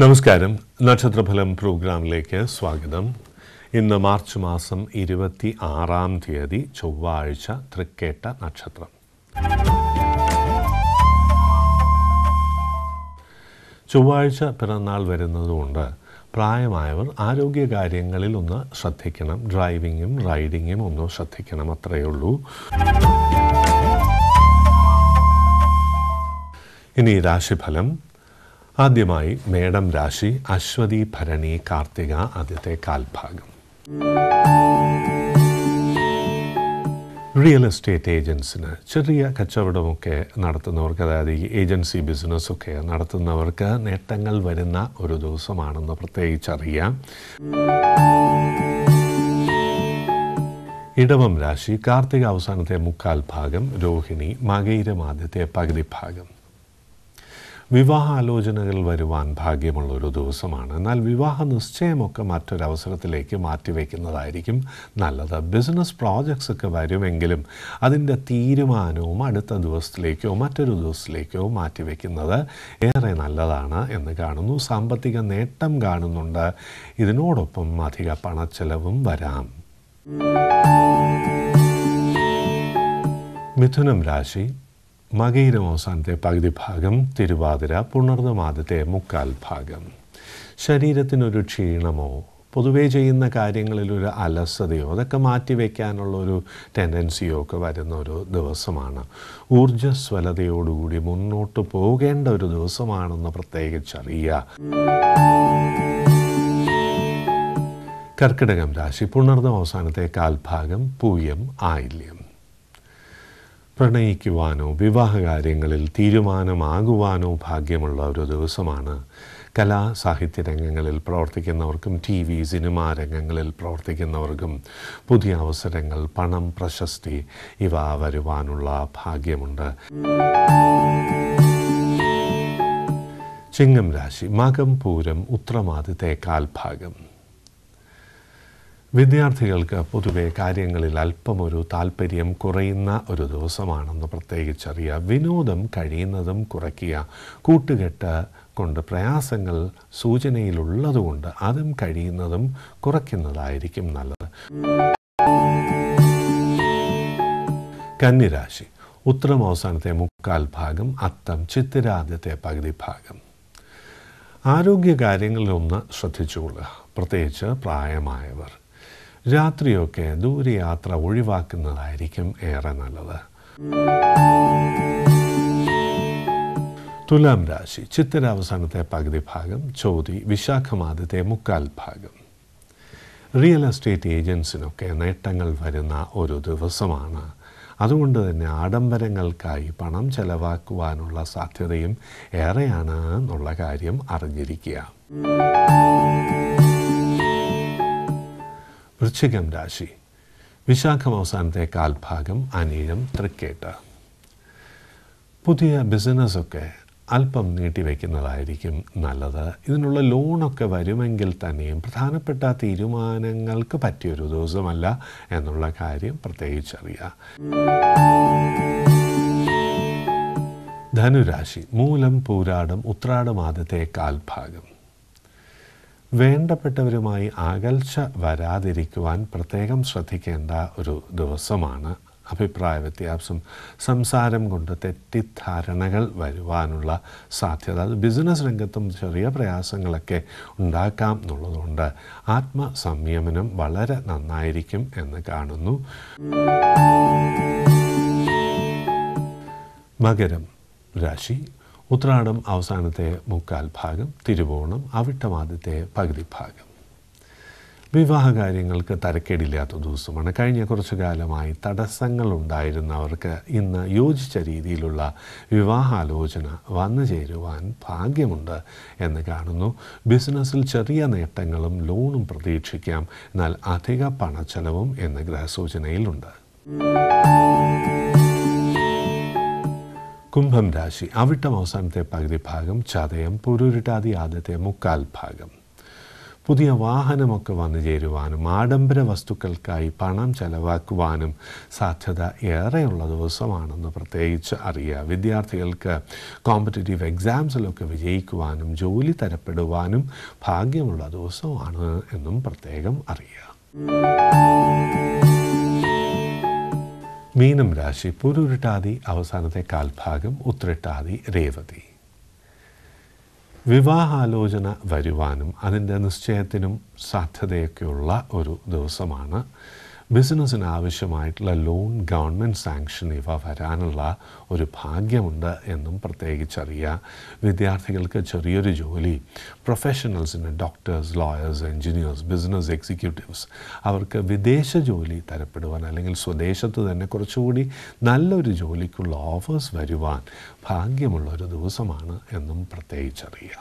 നമസ്കാരം. നക്ഷത്രഫലം പ്രോഗ്രാമിലേക്ക് സ്വാഗതം. ഇന്ന് മാർച്ച് മാസം 26-ാം തീയതി ചൊവ്വാഴ്ച, തൃക്കേട്ട നക്ഷത്രം. ചൊവ്വാഴ്ച പിറന്നാൾ വരുന്നതുകൊണ്ട് പ്രായമായവർ ആരോഗ്യകാര്യങ്ങളിൽ ഒന്ന് ശ്രദ്ധിക്കണം. ഡ്രൈവിങ്ങും റൈഡിങ്ങും ഒന്ന് ശ്രദ്ധിക്കണം, അത്രയേ ഉള്ളൂ. ഇനി രാശിഫലം. ആദ്യമായി മേടം രാശി. അശ്വതി, ഭരണി, കാർത്തിക ആദ്യത്തെ കാൽഭാഗം. റിയൽ എസ്റ്റേറ്റ് ഏജൻസിന്, ചെറിയ കച്ചവടമൊക്കെ നടത്തുന്നവർക്ക്, അതായത് ഈ ഏജൻസി ബിസിനസ്സൊക്കെ നടത്തുന്നവർക്ക് നേട്ടങ്ങൾ വരുന്ന ഒരു ദിവസമാണെന്ന് പ്രത്യേകിച്ചറിയാം. ഇടവം രാശി. കാർത്തിക അവസാനത്തെ മുക്കാൽ ഭാഗം, രോഹിണി, മകയിരം ആദ്യത്തെ പകുതി ഭാഗം. വിവാഹാലോചനകൾ വരുവാൻ ഭാഗ്യമുള്ളൊരു ദിവസമാണ്. എന്നാൽ വിവാഹ നിശ്ചയമൊക്കെ മറ്റൊരവസരത്തിലേക്ക് മാറ്റിവെക്കുന്നതായിരിക്കും നല്ലത്. ബിസിനസ് പ്രോജക്ട്സ് ഒക്കെ വരുമെങ്കിലും അതിൻ്റെ തീരുമാനവും അടുത്ത ദിവസത്തിലേക്കോ മറ്റൊരു ദിവസത്തിലേക്കോ മാറ്റിവെക്കുന്നത് ഏറെ നല്ലതാണ് എന്ന് കാണുന്നു. സാമ്പത്തിക നേട്ടം കാണുന്നുണ്ട്. ഇതിനോടൊപ്പം അധിക പണച്ചെലവും വരാം. മിഥുനം രാശി. മകയിരം അവസാനത്തെ പകുതി ഭാഗം, തിരുവാതിര, പുണർദം ആദ്യത്തെ മുക്കാൽ ഭാഗം. ശരീരത്തിനൊരു ക്ഷീണമോ പൊതുവേ ചെയ്യുന്ന കാര്യങ്ങളിലൊരു അലസതയോ അതൊക്കെ മാറ്റിവെക്കാനുള്ളൊരു ടെൻഡൻസിയോ ഒക്കെ വരുന്ന ഒരു ദിവസമാണ്. ഊർജ്ജസ്വലതയോടുകൂടി മുന്നോട്ട് പോകേണ്ട ഒരു ദിവസമാണെന്ന് പ്രത്യേകിച്ചറിയുക. കർക്കിടകം രാശി. പുണർദം അവസാനത്തെ കാൽഭാഗം, പൂയം, ആയില്യം. പ്രണയിക്കുവാനോ വിവാഹകാര്യങ്ങളിൽ തീരുമാനമാകുവാനോ ഭാഗ്യമുള്ള ഒരു ദിവസമാണ്. കലാ സാഹിത്യ രംഗങ്ങളിൽ പ്രവർത്തിക്കുന്നവർക്കും TV സിനിമാ രംഗങ്ങളിൽ പ്രവർത്തിക്കുന്നവർക്കും പുതിയ അവസരങ്ങൾ, പണം, പ്രശസ്തി ഇവ വരുവാനുള്ള ഭാഗ്യമുണ്ട്. ചിങ്ങം രാശി. മകം, പൂരം, ഉത്രമാദ്യത്തെ കാൽഭാഗം. വിദ്യാർത്ഥികൾക്ക് പൊതുവെ കാര്യങ്ങളിൽ അല്പമൊരു താല്പര്യം കുറയുന്ന ഒരു ദിവസമാണെന്ന് പ്രത്യേകിച്ചറിയുക. വിനോദം കഴിയുന്നതും കുറയ്ക്കുക. കൂട്ടുകെട്ട് കൊണ്ട് പ്രയാസങ്ങൾ സൂചനയിലുള്ളതുകൊണ്ട് അതും കഴിയുന്നതും കുറയ്ക്കുന്നതായിരിക്കും നല്ലത്. കന്നിരാശി. ഉത്തരം അവസാനത്തെ മുക്കാൽ ഭാഗം, അത്തം, ചിത്തിര ആദ്യത്തെ പകുതി ഭാഗം. ആരോഗ്യകാര്യങ്ങളിലൊന്ന് ശ്രദ്ധിച്ചുകൊള്ളുക, പ്രത്യേകിച്ച് പ്രായമായവർ. രാത്രിയൊക്കെ ദൂരയാത്ര ഒഴിവാക്കുന്നതായിരിക്കും ഏറെ നല്ലത്. തുലാം രാശി. ചിത്തിര അവസാനത്തെ പകുതി ഭാഗം, ചോതി, വിശാഖം ആദ്യത്തെ മുക്കാൽ ഭാഗം. റിയൽ എസ്റ്റേറ്റ് ഏജൻസിനൊക്കെ നേട്ടങ്ങൾ വരുന്ന ഒരു ദിവസമാണ്. അതുകൊണ്ട് തന്നെ ആഡംബരങ്ങൾക്കായി പണം ചെലവാക്കുവാനുള്ള സാധ്യതയും ഏറെയാണ് എന്നുള്ള കാര്യം അറിഞ്ഞിരിക്കുക. വൃശ്ചികം രാശി. വിശാഖം അവസാനത്തെ കാൽഭാഗം, അനിഴം, തൃക്കേട്ട. പുതിയ ബിസിനസ്സൊക്കെ അല്പം നീട്ടിവെക്കുന്നതായിരിക്കും നല്ലത്. ഇതിനുള്ള ലോണൊക്കെ വരുമെങ്കിൽ തന്നെയും പ്രധാനപ്പെട്ട തീരുമാനങ്ങൾക്ക് പറ്റിയൊരു ദിവസമല്ല എന്നുള്ള കാര്യം പ്രത്യേകിച്ചറിയുക. ധനുരാശി. മൂലം, പൂരാടം, ഉത്രാടം ആദ്യത്തെ കാൽഭാഗം. വേണ്ടപ്പെട്ടവരുമായി അകൽച്ച വരാതിരിക്കുവാൻ പ്രത്യേകം ശ്രദ്ധിക്കേണ്ട ഒരു ദിവസമാണ്. അഭിപ്രായ വ്യത്യാസം, സംസാരം കൊണ്ട് തെറ്റിദ്ധാരണകൾ വരുവാനുള്ള സാധ്യത, അത് ബിസിനസ് രംഗത്തും ചെറിയ പ്രയാസങ്ങളൊക്കെ ഉണ്ടാക്കാം എന്നുള്ളതുകൊണ്ട് ആത്മസംയമനം വളരെ നന്നായിരിക്കും എന്ന് കാണുന്നു. മകരം രാശി. ഉത്രാടം അവസാനത്തെ മുക്കാൽ ഭാഗം, തിരുവോണം, അവിട്ടം ആദ്യത്തെ പകുതി ഭാഗം. വിവാഹകാര്യങ്ങൾക്ക് തരക്കേടില്ലാത്ത ദിവസമാണ്. കഴിഞ്ഞ കുറച്ചു കാലമായി തടസ്സങ്ങൾ ഉണ്ടായിരുന്നവർക്ക് ഇന്ന് യോജിച്ച രീതിയിലുള്ള വിവാഹാലോചന വന്നു ചേരുവാൻ ഭാഗ്യമുണ്ട് എന്ന് കാണുന്നു. ബിസിനസ്സിൽ ചെറിയ നേട്ടങ്ങളും ലോണും പ്രതീക്ഷിക്കാം. എന്നാൽ അധിക പണച്ചെലവും എന്ന ഗ്രഹസൂചനയിലുണ്ട്. കുംഭം രാശി. അവിട്ടം അവസാനത്തെ പകുതി ഭാഗം, ചതയം, പുരുരുട്ടാതി ആദ്യത്തെ മുക്കാൽ ഭാഗം. പുതിയ വാഹനമൊക്കെ വന്നു ചേരുവാനും ആഡംബര വസ്തുക്കൾക്കായി പണം ചെലവാക്കുവാനും സാധ്യത ഏറെയുള്ള ദിവസമാണെന്ന് പ്രത്യേകിച്ച് അറിയുക. വിദ്യാർത്ഥികൾക്ക് കോമ്പറ്റേറ്റീവ് എക്സാംസിലൊക്കെ വിജയിക്കുവാനും ജോലി തരപ്പെടുവാനും ഭാഗ്യമുള്ള ദിവസമാണ് എന്നും പ്രത്യേകം അറിയുക. മീനം രാശി, പുരുരുട്ടാതി അവസാനത്തെ കാൽഭാഗം, ഉത്രട്ടാതി, രേവതി. വിവാഹാലോചന വരുവാനും അതിൻ്റെ നിശ്ചയത്തിനും സാധ്യതയൊക്കെയുള്ള ഒരു ദിവസമാണ്. ബിസിനസ്സിന് ആവശ്യമായിട്ടുള്ള ലോൺ, ഗവൺമെൻറ് സാങ്ഷൻ ഇവ വരാനുള്ള ഒരു ഭാഗ്യമുണ്ട് എന്നും പ്രത്യേകിച്ചറിയുക. വിദ്യാർത്ഥികൾക്ക് ചെറിയൊരു ജോലി, പ്രൊഫഷണൽസിന് doctors, lawyers, engineers, business executives അവർക്ക് വിദേശ ജോലി തരപ്പെടുവാൻ അല്ലെങ്കിൽ സ്വദേശത്ത് തന്നെ കുറച്ചുകൂടി നല്ലൊരു ജോലിക്കുള്ള ഓഫേഴ്സ് വരുവാൻ ഭാഗ്യമുള്ളൊരു ദിവസമാണ് എന്നും പ്രത്യേകിച്ചറിയുക.